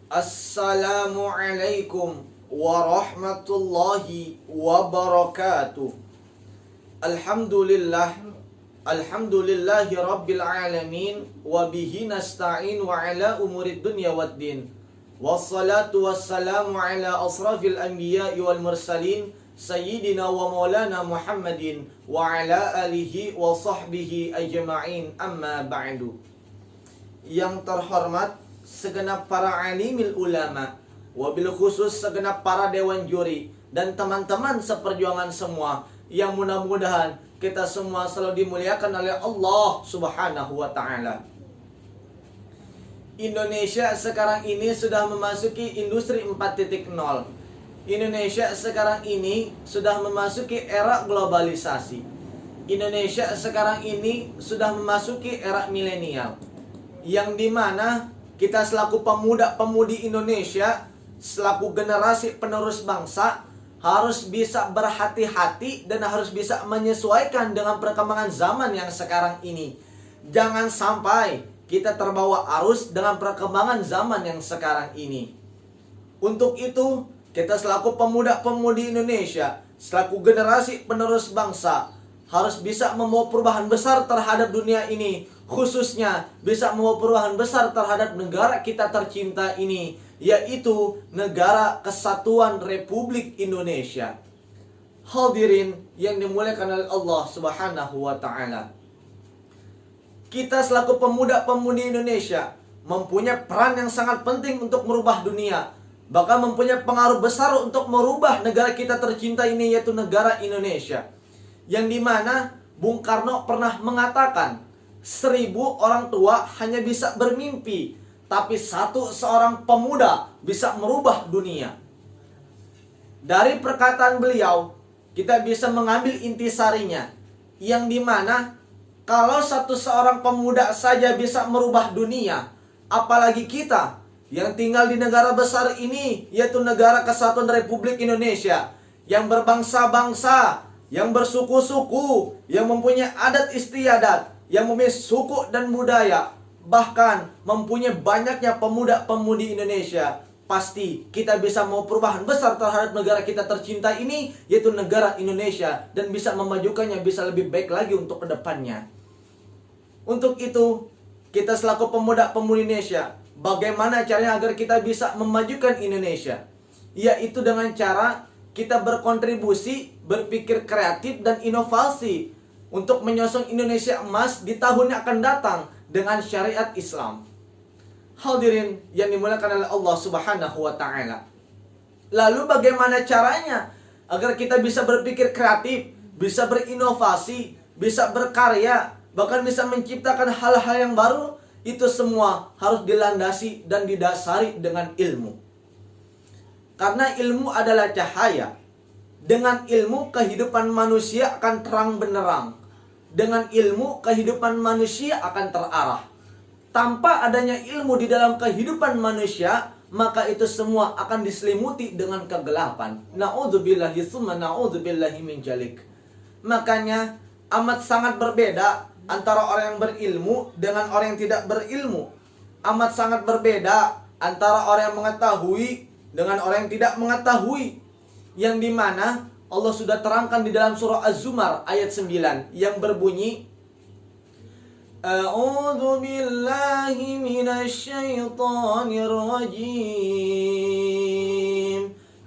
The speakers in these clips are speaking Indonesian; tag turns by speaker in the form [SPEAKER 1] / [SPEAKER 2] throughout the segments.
[SPEAKER 1] Assalamualaikum warahmatullahi wabarakatuh. Alhamdulillah, alhamdulillahi rabbil alamin, wa bihi nasta'in wa ala umurid dunya waddin. Wassalatu wassalamu ala asrafil anbiya'i wal mursalin, sayyidina wa maulana Muhammadin wa ala alihi wa sahbihi ajma'in, amma ba'du. Yang terhormat segenap para alimil ulama, wabil khusus segenap para dewan juri dan teman-teman seperjuangan semua, yang mudah-mudahan kita semua selalu dimuliakan oleh Allah Subhanahu wa ta'ala. Indonesia sekarang ini sudah memasuki industri 4.0. Indonesia sekarang ini sudah memasuki era globalisasi. Indonesia sekarang ini sudah memasuki era milenial, yang dimana kita selaku pemuda-pemudi Indonesia, selaku generasi penerus bangsa, harus bisa berhati-hati dan harus bisa menyesuaikan dengan perkembangan zaman yang sekarang ini. Jangan sampai kita terbawa arus dengan perkembangan zaman yang sekarang ini. Untuk itu, kita selaku pemuda-pemudi Indonesia, selaku generasi penerus bangsa, harus bisa membawa perubahan besar terhadap dunia ini, khususnya bisa membawa perubahan besar terhadap negara kita tercinta ini, yaitu Negara Kesatuan Republik Indonesia. Hadirin yang dimuliakan oleh Allah Subhanahu wa ta'ala, kita selaku pemuda-pemudi Indonesia mempunyai peran yang sangat penting untuk merubah dunia, bahkan mempunyai pengaruh besar untuk merubah negara kita tercinta ini, yaitu negara Indonesia. Yang dimana Bung Karno pernah mengatakan, 1000 orang tua hanya bisa bermimpi, tapi seorang pemuda bisa merubah dunia. Dari perkataan beliau, kita bisa mengambil intisarinya, yang dimana kalau seorang pemuda saja bisa merubah dunia, apalagi kita yang tinggal di negara besar ini, yaitu Negara Kesatuan Republik Indonesia, yang berbangsa-bangsa, yang bersuku-suku, yang mempunyai adat istiadat, yang mempunyai suku dan budaya, bahkan mempunyai banyaknya pemuda-pemudi Indonesia. Pasti kita bisa mau perubahan besar terhadap negara kita tercinta ini, yaitu negara Indonesia, dan bisa memajukannya bisa lebih baik lagi untuk kedepannya. Untuk itu, kita selaku pemuda-pemudi Indonesia, bagaimana caranya agar kita bisa memajukan Indonesia? Yaitu dengan cara kita berkontribusi, berpikir kreatif dan inovasi untuk menyongsong Indonesia emas di tahun yang akan datang dengan syariat Islam. Hadirin yang dimuliakan oleh Allah Subhanahu wa ta'ala. Lalu bagaimana caranya agar kita bisa berpikir kreatif, bisa berinovasi, bisa berkarya, bahkan bisa menciptakan hal-hal yang baru? Itu semua harus dilandasi dan didasari dengan ilmu. Karena ilmu adalah cahaya. Dengan ilmu kehidupan manusia akan terang benderang. Dengan ilmu kehidupan manusia akan terarah. Tanpa adanya ilmu di dalam kehidupan manusia, maka itu semua akan diselimuti dengan kegelapan. Na'udzubillahi tsumma na'udzubillahi min dzalik. Makanya amat sangat berbeda antara orang yang berilmu dengan orang yang tidak berilmu. Amat sangat berbeda antara orang yang mengetahui dengan orang yang tidak mengetahui, yang dimana Allah sudah terangkan di dalam surah Az-Zumar ayat 9 yang berbunyi, A'udzu billahi minasyaitonir rajim.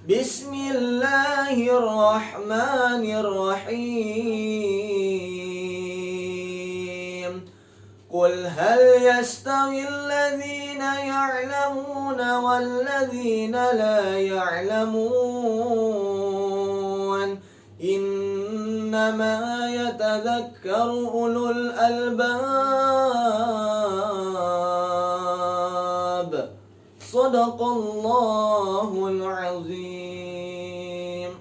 [SPEAKER 1] Bismillahirrahmanirrahim. Qul hal yastawi alladhina ya'lamuna walladhina la ya'lamun. Innama yatadhakkaru ulul albab. Shadaqallahul azim.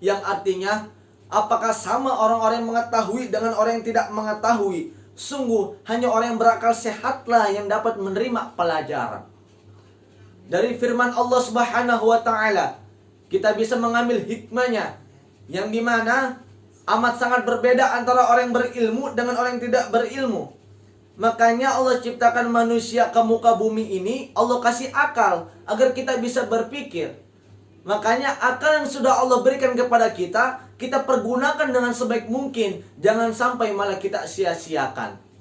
[SPEAKER 1] Yang artinya, apakah sama orang-orang yang mengetahui dengan orang yang tidak mengetahui? Sungguh hanya orang yang berakal sehatlah yang dapat menerima pelajaran. Dari firman Allah Subhanahu wa ta'ala, kita bisa mengambil hikmahnya, yang dimana amat sangat berbeda antara orang yang berilmu dengan orang yang tidak berilmu. Makanya Allah ciptakan manusia ke muka bumi ini, Allah kasih akal agar kita bisa berpikir. Makanya akal yang sudah Allah berikan kepada kita, kita pergunakan dengan sebaik mungkin. Jangan sampai malah kita sia-siakan.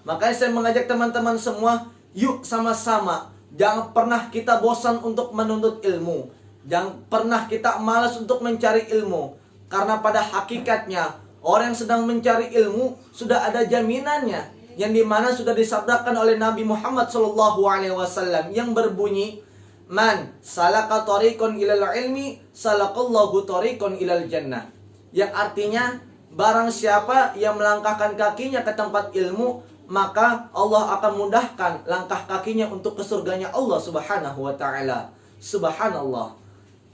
[SPEAKER 1] Makanya saya mengajak teman-teman semua, yuk sama-sama. Jangan pernah kita bosan untuk menuntut ilmu. Jangan pernah kita malas untuk mencari ilmu. Karena pada hakikatnya, orang yang sedang mencari ilmu sudah ada jaminannya. Yang dimana sudah disabdakan oleh Nabi Muhammad SAW yang berbunyi, Man salaka tariqan ilal ilmi salakallahu tariqan ilal jannah. Yang artinya, barang siapa yang melangkahkan kakinya ke tempat ilmu, maka Allah akan mudahkan langkah kakinya untuk ke surganya Allah Subhanahu wa ta'ala. Subhanallah.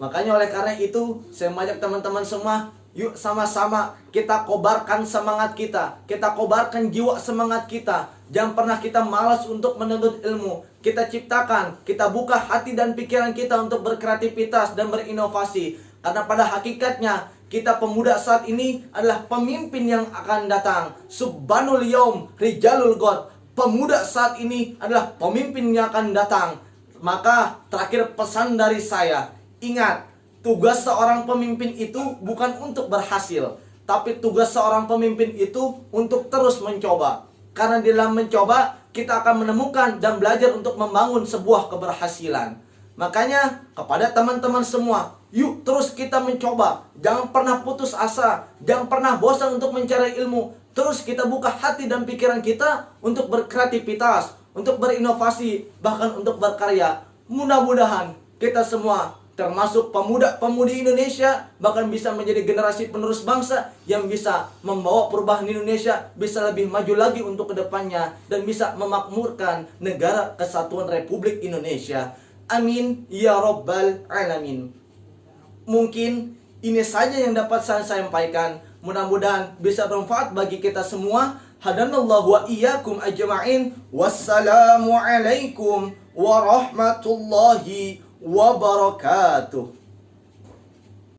[SPEAKER 1] Makanya oleh karena itu, saya mengajak teman-teman semua, yuk sama-sama kita kobarkan semangat kita. Kita kobarkan jiwa semangat kita. Jangan pernah kita malas untuk menuntut ilmu. Kita ciptakan, kita buka hati dan pikiran kita untuk berkreativitas dan berinovasi. Karena pada hakikatnya, kita pemuda saat ini adalah pemimpin yang akan datang. Subhanul yaum rijalul god. Pemuda saat ini adalah pemimpin yang akan datang. Maka terakhir pesan dari saya, ingat, tugas seorang pemimpin itu bukan untuk berhasil, tapi tugas seorang pemimpin itu untuk terus mencoba. Karena di dalam mencoba, kita akan menemukan dan belajar untuk membangun sebuah keberhasilan. Makanya, kepada teman-teman semua, yuk terus kita mencoba. Jangan pernah putus asa, jangan pernah bosan untuk mencari ilmu. Terus kita buka hati dan pikiran kita untuk berkreativitas, untuk berinovasi, bahkan untuk berkarya. Mudah-mudahan kita semua, termasuk pemuda-pemudi Indonesia, bahkan bisa menjadi generasi penerus bangsa yang bisa membawa perubahan Indonesia bisa lebih maju lagi untuk kedepannya dan bisa memakmurkan negara kesatuan Republik Indonesia. Amin ya Rabbal Alamin. Mungkin ini saja yang dapat saya sampaikan. Mudah-mudahan bisa bermanfaat bagi kita semua. Hadanallahu wa iyyakum ajma'in. Wassalamualaikum warahmatullahi wabarakatuh.